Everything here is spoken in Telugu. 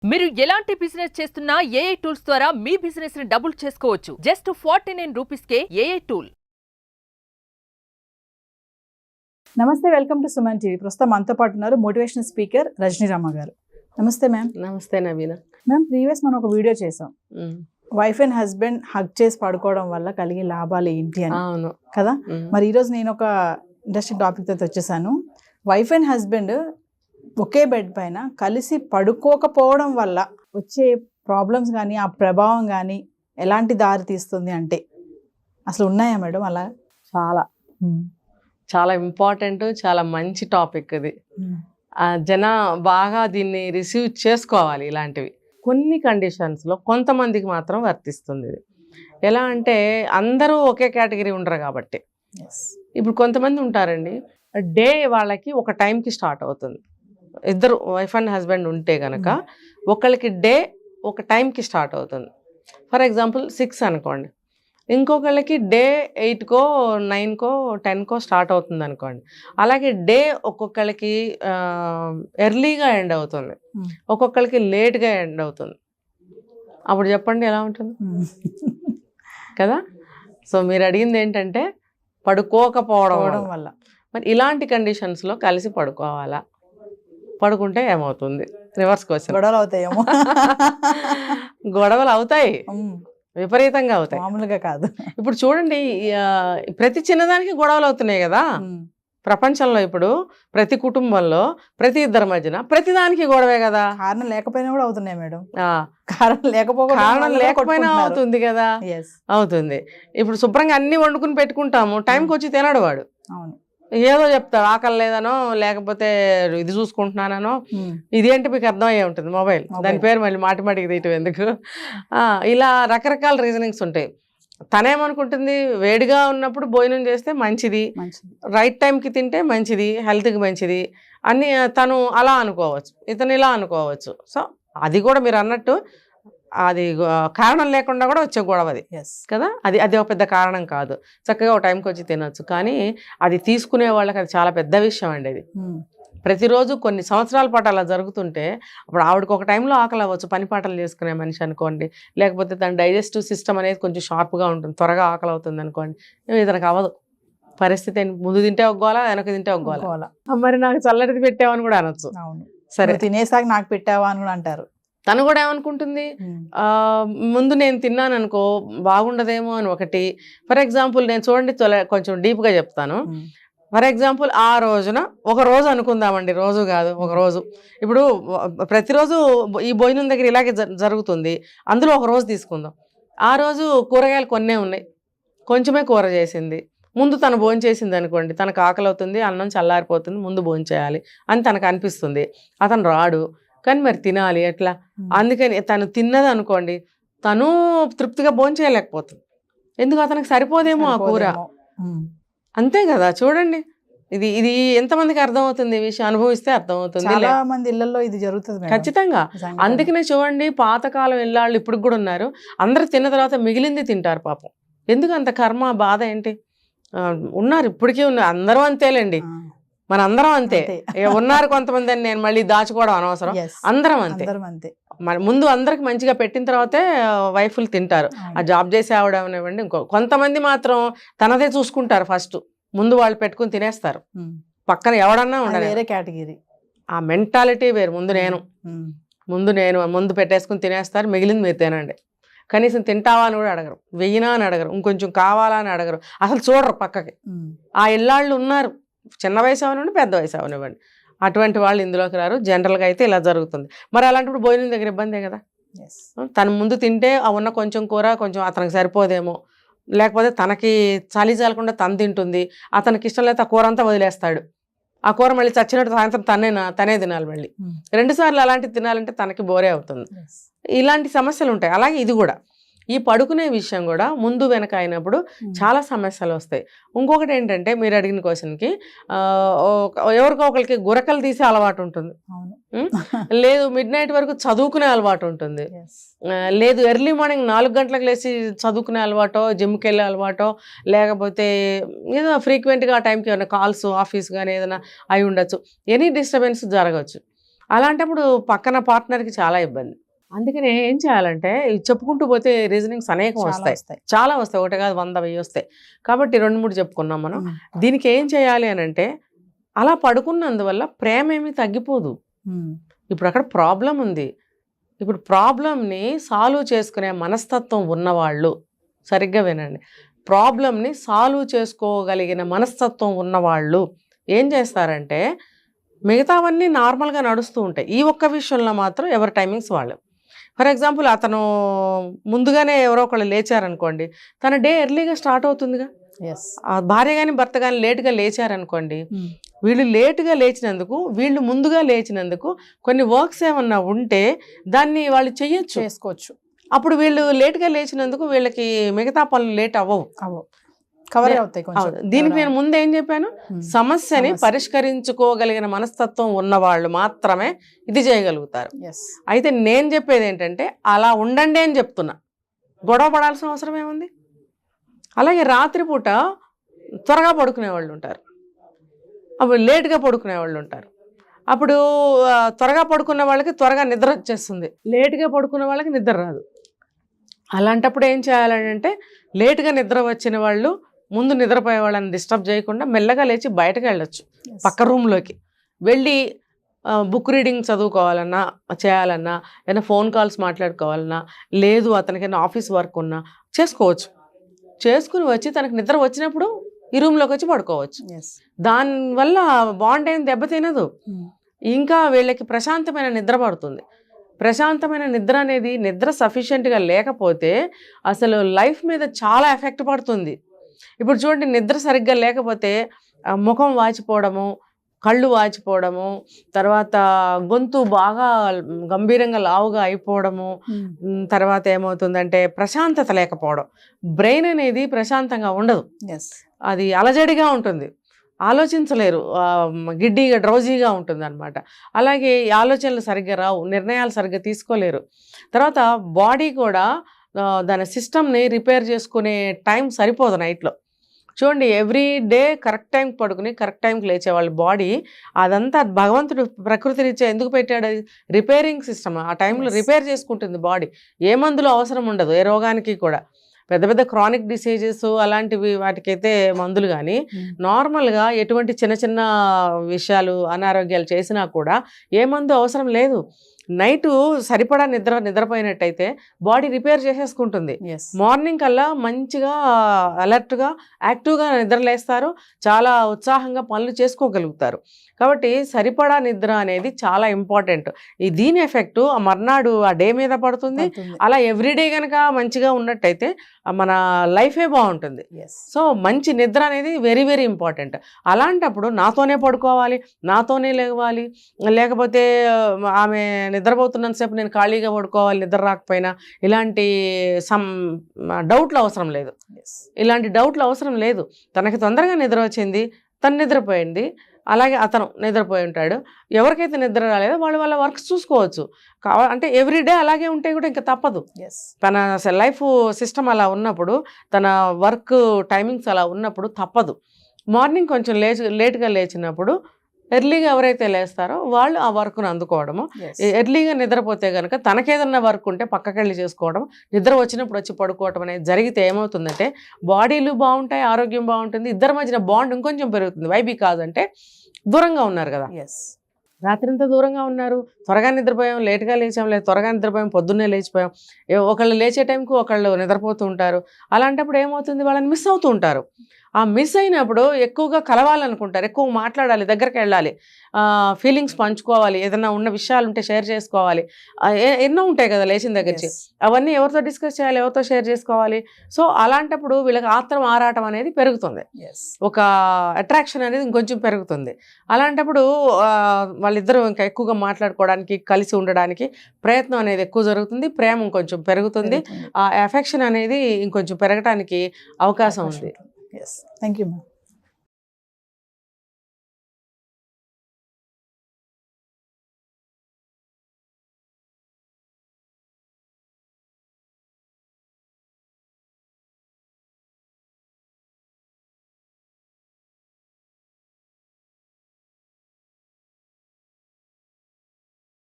మీరు ఎలాంటి బిజినెస్ చేస్తున్నా ఏఐ టూల్స్ ద్వారా మీ బిజినెస్ ని డబుల్ చేసుకోవచ్చు. జస్ట్ 49 రూపీస్కే ఏఐ టూల్. నమస్తే, వెల్కమ్ టు సుమన్ టీవీ. ప్రస్తుతం మనతో పాటు ఉన్నారు మోటివేషనల్ స్పీకర్ రజనీ రామ గారు. నమస్తే మ్యామ్. నమస్తే నవీన. మ్యామ్, ప్రీవియస్ మనం ఒక వీడియో చేసాం, వైఫ్ అండ్ హస్బెండ్ హగ్ చేసి పడుకోవడం వల్ల కలిగే లాభాలు ఏంటి అని. అవును కదా. మరి ఈరోజు నేను ఒక ఇంట్రెస్టింగ్ టాపిక్ తో వచ్చేసాను. Wife and husband okay bed పైన కలిసి పడుకోకపోవడం వల్ల వచ్చే ప్రాబ్లమ్స్ కానీ ఆ ప్రభావం కానీ ఎలాంటి దారి తీస్తుంది అంటే అసలు ఉన్నాయా మేడం అలా? చాలా చాలా ఇంపార్టెంట్, చాలా మంచి టాపిక్ ఇది. జన బాగా దీన్ని రిసీవ్ చేసుకోవాలి. ఇలాంటివి కొన్ని కండిషన్స్లో కొంతమందికి మాత్రం వర్తిస్తుంది ఇది. ఎలా అంటే అందరూ ఒకే కేటగిరీ ఉండరు కాబట్టి. ఇప్పుడు కొంతమంది ఉంటారండి, డే వాళ్ళకి ఒక టైంకి స్టార్ట్ అవుతుంది. ఇద్దరు వైఫ్ అండ్ హస్బెండ్ ఉంటే కనుక ఒకళ్ళకి డే ఒక టైంకి స్టార్ట్ అవుతుంది. ఫర్ ఎగ్జాంపుల్ 6 అనుకోండి, ఇంకొకళ్ళకి డే 8కో 9కో 10కో స్టార్ట్ అవుతుంది అనుకోండి. అలాగే డే ఒక్కొక్కళ్ళకి ఎర్లీగా ఎండ్ అవుతుంది, ఒక్కొక్కళ్ళకి లేట్గా ఎండ్ అవుతుంది. అప్పుడు చెప్పండి ఎలా ఉంటుంది కదా. సో మీరు అడిగింది ఏంటంటే పడుకోకపోవడం వల్ల. మరి ఇలాంటి కండిషన్స్లో కలిసి పడుకోవాలా, పడుకుంటే ఏమవుతుంది? Reverse question. గొడవలు అవుతాయేమో. గొడవలు అవుతాయి, విపరీతంగా అవుతాయి, మామూలుగా కాదు. ఇప్పుడు చూడండి, ప్రతి చిన్నదానికి గొడవలు అవుతున్నాయి కదా ప్రపంచంలో. ఇప్పుడు ప్రతి కుటుంబంలో ప్రతి ఇద్దరి మధ్యన ప్రతి దానికి గొడవే కదా. కారణం లేకపోయినా కూడా అవుతున్నాయి మేడం. కారణం లేకపోయినా అవుతుంది కదా. అవుతుంది. ఇప్పుడు శుభ్రంగా అన్ని వండుకుని పెట్టుకుంటాము, టైంకి వచ్చి తినడు వాడు. అవును, ఏదో చెప్తాడు, ఆకలి లేదనో లేకపోతే ఇది చూసుకుంటున్నానో. ఇదేంటి మీకు అర్థమయ్యే ఉంటుంది, మొబైల్. దాని పేరు మళ్ళీ మాటిమాటికి తీయటం ఎందుకు. ఇలా రకరకాల రీజనింగ్స్ ఉంటాయి. తనేమనుకుంటుంది, వేడిగా ఉన్నప్పుడు భోజనం చేస్తే మంచిది, రైట్ టైంకి తింటే మంచిది, హెల్త్కి మంచిది అని తను అలా అనుకోవచ్చు, ఇతను ఇలా అనుకోవచ్చు. సో అది కూడా మీరు అన్నట్టు అది కారణం లేకుండా కూడా వచ్చే గొడవ అది కదా. అది ఒక పెద్ద కారణం కాదు, చక్కగా ఒక టైంకి వచ్చి తినొచ్చు. కానీ అది తీసుకునే వాళ్ళకి అది చాలా పెద్ద విషయం అండి. అది ప్రతిరోజు కొన్ని సంవత్సరాల పాటు అలా జరుగుతుంటే అప్పుడు ఆవిడకి ఒక టైంలో ఆకలి అవ్వచ్చు, పని పాటలు చేసుకునే మనిషి అనుకోండి, లేకపోతే తన డైజెస్టివ్ సిస్టమ్ అనేది కొంచెం షార్ప్గా ఉంటుంది, త్వరగా ఆకలి అవుతుంది అనుకోండి. ఇతనికి అవ్వదు పరిస్థితి. ముందు తింటే ఒగ్గోలా, వెనక తింటే ఒగ్గోలా. మరి నాకు చల్లటిది పెట్టావని కూడా అనొచ్చు. సరే, తినేసాక నాకు పెట్టావా అని కూడా అంటారు. తను కూడా ఏమనుకుంటుంది, ముందు నేను తిన్నాను అనుకో బాగుండదేమో అని ఒకటి. ఫర్ ఎగ్జాంపుల్ నేను చూడండి కొంచెం డీప్గా చెప్తాను. ఫర్ ఎగ్జాంపుల్ ఆ రోజున ఒక రోజు అనుకుందామండి, రోజు కాదు ఒక రోజు. ఇప్పుడు ప్రతిరోజు ఈ భోజనం దగ్గర ఇలాగే జరుగుతుంది, అందులో ఒక రోజు తీసుకుందాం. ఆ రోజు కూరగాయలు కొన్నే ఉన్నాయి, కొంచెమే కూర చేసింది. ముందు తను భోజనం చేసింది అనుకోండి, తనకు ఆకలి అవుతుంది, అన్నం చల్లారిపోతుంది, ముందు భోజనం చేయాలి అని తనకు అనిపిస్తుంది. అతను రాడు, కానీ మరి తినాలి ఎట్లా. అందుకని తను తిన్నది అనుకోండి, తను తృప్తిగా భోజనం చేయలేకపోతుంది, ఎందుకు అతనికి సరిపోదేమో ఆ కూర. అంతే కదా. చూడండి, ఇది ఎంతమందికి అర్థమవుతుంది ఈ విషయం, అనుభవిస్తే అర్థమవుతుంది. చాలా మంది ఇళ్లలో ఇది జరుగుతుంది ఖచ్చితంగా. అందుకనే చూడండి, పాతకాలం ఇళ్ళాళ్ళు ఇప్పుడు కూడా ఉన్నారు, అందరూ తిన్న తర్వాత మిగిలింది తింటారు పాపం. ఎందుకు అంత కర్మ బాధ ఏంటి? ఉన్నారు, ఇప్పటికీ ఉన్నారు, అందరూ అంతేలేండి, మన అందరం అంతే. ఉన్నారు కొంతమంది అని నేను మళ్ళీ దాచుకోవడం అనవసరం, అందరం అంతే. మరి ముందు అందరికి మంచిగా పెట్టిన తర్వాతే వైఫ్లు తింటారు. ఆ జాబ్ చేసే ఆవిడనివ్వండి, కొంతమంది మాత్రం తనదే చూసుకుంటారు ఫస్ట్, ముందు వాళ్ళు పెట్టుకుని తినేస్తారు, పక్కన ఎవడన్నా ఉండాలి, వేరే కేటగిరీ. ఆ మెంటాలిటీ వేరు. ముందు పెట్టేసుకుని తినేస్తారు, మిగిలింది మీరు తినండి. కనీసం తింటావా అని కూడా అడగరు, వెయ్యినా అని అడగరు, ఇంకొంచెం కావాలా అని అడగరు, అసలు చూడరు పక్కకి. ఆ ఇళ్ళాళ్ళు ఉన్నారు, చిన్న వయసు అవనివ్వండి, పెద్ద వయసు అవనివ్వండి, అటువంటి వాళ్ళు ఇందులోకి రారు. జనరల్గా అయితే ఇలా జరుగుతుంది. మరి అలాంటప్పుడు భోజనం దగ్గర ఇబ్బందే కదా. తను ముందు తింటే ఆ ఉన్న కొంచెం కూర కొంచెం అతనికి సరిపోదేమో, లేకపోతే తనకి చలి చాలకుండా తను తింటుంది, అతనికి ఇష్టం లేకపోతే ఆ కూర అంతా వదిలేస్తాడు, ఆ కూర మళ్ళీ చచ్చినట్టు సాయంత్రం తనే తినాలి మళ్ళీ. 2 సార్లు అలాంటివి తినాలంటే తనకి బోరే అవుతుంది. ఇలాంటి సమస్యలు ఉంటాయి. అలాగే ఇది కూడా, ఈ పడుకునే విషయం కూడా ముందు వెనక అయినప్పుడు చాలా సమస్యలు వస్తాయి. ఇంకొకటి ఏంటంటే మీరు అడిగిన క్వశ్చన్కి, ఎవరికో ఒకరికి గురకలు తీసే అలవాటు ఉంటుంది, లేదు మిడ్ నైట్ వరకు చదువుకునే అలవాటు ఉంటుంది, లేదు ఎర్లీ మార్నింగ్ 4 గంటలకు లేచి చదువుకునే అలవాటో, జిమ్కి వెళ్ళే అలవాటో, లేకపోతే ఏదో ఫ్రీక్వెంట్గా ఆ టైంకి ఏమైనా కాల్స్ ఆఫీస్ కానీ ఏదైనా అయి ఉండొచ్చు. ఎనీ డిస్టర్బెన్స్ జరగవచ్చు. అలాంటప్పుడు పక్కన పార్ట్నర్కి చాలా ఇబ్బంది. అందుకనే ఏం చేయాలంటే చెప్పుకుంటూ పోతే రీజనింగ్స్ అనేకం వస్తాయి, చాలా వస్తాయి, ఒకటి కాదు 100, 1000 వస్తాయి. కాబట్టి 2-3 చెప్పుకున్నాం మనం. దీనికి ఏం చేయాలి అని అంటే, అలా పడుకున్నందువల్ల ప్రేమ ఏమీ తగ్గిపోదు. ఇప్పుడు అక్కడ ప్రాబ్లం ఉంది. ఇప్పుడు ప్రాబ్లంని సాల్వ్ చేసుకునే మనస్తత్వం ఉన్నవాళ్ళు, సరిగ్గా వినండి, ప్రాబ్లంని సాల్వ్ చేసుకోగలిగిన మనస్తత్వం ఉన్నవాళ్ళు ఏం చేస్తారంటే మిగతావన్నీ నార్మల్గా నడుస్తూ ఉంటాయి. ఈ ఒక్క విషయంలో మాత్రం ఎవరి టైమింగ్స్ వాళ్ళు. ఫర్ ఎగ్జాంపుల్ అతను ముందుగానే ఎవరో ఒకళ్ళు లేచారనుకోండి, తన డే ఎర్లీగా స్టార్ట్ అవుతుందిగా. భార్య కానీ భర్త కానీ లేట్గా లేచారనుకోండి, వీళ్ళు లేటుగా లేచినందుకు, వీళ్ళు ముందుగా లేచినందుకు కొన్ని వర్క్స్ ఏమన్నా ఉంటే దాన్ని వాళ్ళు చేసుకోవచ్చు. అప్పుడు వీళ్ళు లేట్గా లేచినందుకు వీళ్ళకి మిగతా పనులు లేట్ అవ్వవు, కవర్ అవుతాయి. దీనికి నేను ముందు ఏం చెప్పాను, సమస్యని పరిష్కరించుకోగలిగిన మనస్తత్వం ఉన్నవాళ్ళు మాత్రమే ఇది చేయగలుగుతారు. అయితే నేను చెప్పేది ఏంటంటే అలా ఉండండి అని చెప్తున్నా, గొడవ పడాల్సిన అవసరం ఏముంది. అలాగే రాత్రిపూట త్వరగా పడుకునే వాళ్ళు ఉంటారు, అప్పుడు లేట్గా పడుకునే వాళ్ళు ఉంటారు. అప్పుడు త్వరగా పడుకున్న వాళ్ళకి త్వరగా నిద్ర వచ్చేస్తుంది, లేట్గా పడుకున్న వాళ్ళకి నిద్ర రాదు. అలాంటప్పుడు ఏం చేయాలంటే లేట్గా నిద్ర వచ్చిన వాళ్ళు ముందు నిద్రపోయే వాళ్ళని డిస్టర్బ్ చేయకుండా మెల్లగా లేచి బయటకు వెళ్ళొచ్చు, పక్క రూమ్లోకి వెళ్ళి బుక్ రీడింగ్ చదువుకోవాలన్నా, చేయాలన్నా, ఏదైనా ఫోన్ కాల్స్ మాట్లాడుకోవాలన్నా, లేదు అతనికైనా ఆఫీస్ వర్క్ ఉన్నా చేసుకోవచ్చు. చేసుకుని వచ్చి తనకు నిద్ర వచ్చినప్పుడు ఈ రూమ్లోకి వచ్చి పడుకోవచ్చు. దానివల్ల బాండ్ ఏం దెబ్బతినదు, ఇంకా వీళ్ళకి ప్రశాంతమైన నిద్ర పడుతుంది. ప్రశాంతమైన నిద్ర అనేది, నిద్ర సఫిషియెంట్గా లేకపోతే అసలు లైఫ్ మీద చాలా ఎఫెక్ట్ పడుతుంది. ఇప్పుడు చూడండి, నిద్ర సరిగ్గా లేకపోతే ముఖం వాచిపోవడము, కళ్ళు వాచిపోవడము, తర్వాత గొంతు బాగా గంభీరంగా లావుగా అయిపోవడము, తర్వాత ఏమవుతుందంటే ప్రశాంతత లేకపోవడం, బ్రెయిన్ అనేది ప్రశాంతంగా ఉండదు, అది అలజడిగా ఉంటుంది, ఆలోచించలేరు, గిడ్డీగా డ్రౌజీగా ఉంటుంది అనమాట. అలాగే ఆలోచనలు సరిగ్గా రావు, నిర్ణయాలు సరిగ్గా తీసుకోలేరు. తర్వాత బాడీ కూడా దాని సిస్టమ్ని రిపేర్ చేసుకునే టైం సరిపోదు నైట్లో. చూడండి, ఎవ్రీ డే కరెక్ట్ టైంకి పడుకుని కరెక్ట్ టైంకి లేచే వాళ్ళ బాడీ, అదంతా భగవంతుడు ప్రకృతి రీత్యా ఎందుకు పెట్టాడు, అది రిపేరింగ్ సిస్టమ్. ఆ టైంలో రిపేర్ చేసుకుంటుంది బాడీ, ఏ మందులు అవసరం ఉండదు ఏ రోగానికి కూడా. పెద్ద పెద్ద క్రానిక్ డిసీజెస్ అలాంటివి వాటికైతే మందులు, కానీ నార్మల్గా ఎటువంటి చిన్న చిన్న విషయాలు అనారోగ్యాలు చేసినా కూడా ఏ మందు అవసరం లేదు. నైటు సరిపడా నిద్రపోయినట్టయితే బాడీ రిపేర్ చేసేసుకుంటుంది. మార్నింగ్ కల్లా మంచిగా అలర్ట్గా యాక్టివ్గా నిద్రలేస్తారు, చాలా ఉత్సాహంగా పనులు చేసుకోగలుగుతారు. కాబట్టి సరిపడా నిద్ర అనేది చాలా ఇంపార్టెంట్. దీని ఎఫెక్ట్ ఆ మర్నాడు ఆ డే మీద పడుతుంది. అలా ఎవ్రీడే కనుక మంచిగా ఉన్నట్టయితే మన లైఫే బాగుంటుంది. సో మంచి నిద్ర అనేది వెరీ వెరీ ఇంపార్టెంట్. అలాంటప్పుడు నాతోనే పడుకోవాలి, నాతోనే లేవాలి, లేకపోతే ఆమె నిద్రపోతున్నంతసేపు నేను ఖాళీగా పడుకోవాలి నిద్ర రాకపోయినా, ఇలాంటి డౌట్లు అవసరం లేదు. ఇలాంటి డౌట్లు అవసరం లేదు. తనకి తొందరగా నిద్ర వచ్చింది, తను నిద్రపోయింది, అలాగే అతను నిద్రపోయి ఉంటాడు. ఎవరికైతే నిద్ర రాలేదో వాళ్ళు వాళ్ళ వర్క్స్ చూసుకోవచ్చు. అంటే ఎవ్రీడే అలాగే ఉంటే కూడా ఇంకా తప్పదు. తన లైఫ్ సిస్టమ్ అలా ఉన్నప్పుడు, తన వర్క్ టైమింగ్స్ అలా ఉన్నప్పుడు తప్పదు. మార్నింగ్ కొంచెం లేట్గా లేచినప్పుడు ఎర్లీగా ఎవరైతే లేస్తారో వాళ్ళు ఆ వర్క్ను అందుకోవడము. ఎర్లీగా నిద్రపోతే కనుక తనకేదన్నా వర్క్ ఉంటే పక్కకెళ్ళి చేసుకోవడం, నిద్ర వచ్చినప్పుడు వచ్చి పడుకోవడం అనేది జరిగితే ఏమవుతుందంటే బాడీలు బాగుంటాయి, ఆరోగ్యం బాగుంటుంది, ఇద్దరి మధ్యన బాండ్ ఇంకొంచెం పెరుగుతుంది. వైబీ కాదంటే దూరంగా ఉన్నారు కదా, రాత్రింతా దూరంగా ఉన్నారు, త్వరగా నిద్రపోయాం, లేట్గా లేచాం, లేదు త్వరగా నిద్రపోయాం, పొద్దున్నే లేచిపోయాం, ఒకళ్ళు లేచే టైంకు ఒకళ్ళు నిద్రపోతూ ఉంటారు. అలాంటప్పుడు ఏమవుతుంది, వాళ్ళని మిస్ అవుతూ ఉంటారు. ఆ మిస్ అయినప్పుడు ఎక్కువగా కలవాలనుకుంటారు, ఎక్కువ మాట్లాడాలి, దగ్గరికి వెళ్ళాలి, ఫీలింగ్స్ పంచుకోవాలి, ఏదైనా ఉన్న విషయాలు ఉంటే షేర్ చేసుకోవాలి, ఎన్నో ఉంటాయి కదా లేచిన దగ్గర నుంచి, అవన్నీ ఎవరితో డిస్కస్ చేయాలి, ఎవరితో షేర్ చేసుకోవాలి. సో అలాంటప్పుడు వీళ్ళకి ఆత్రం ఆరాటం అనేది పెరుగుతుంది, ఒక అట్రాక్షన్ అనేది ఇంకొంచెం పెరుగుతుంది. అలాంటప్పుడు వాళ్ళిద్దరూ ఇంకా ఎక్కువగా మాట్లాడుకోవడానికి, కలిసి ఉండడానికి ప్రయత్నం అనేది ఎక్కువ జరుగుతుంది, ప్రేమ ఇంకొంచెం పెరుగుతుంది, ఆ ఎఫెక్షన్ అనేది ఇంకొంచెం పెరగడానికి అవకాశం ఉంది. Yes. Thank you, ma'am.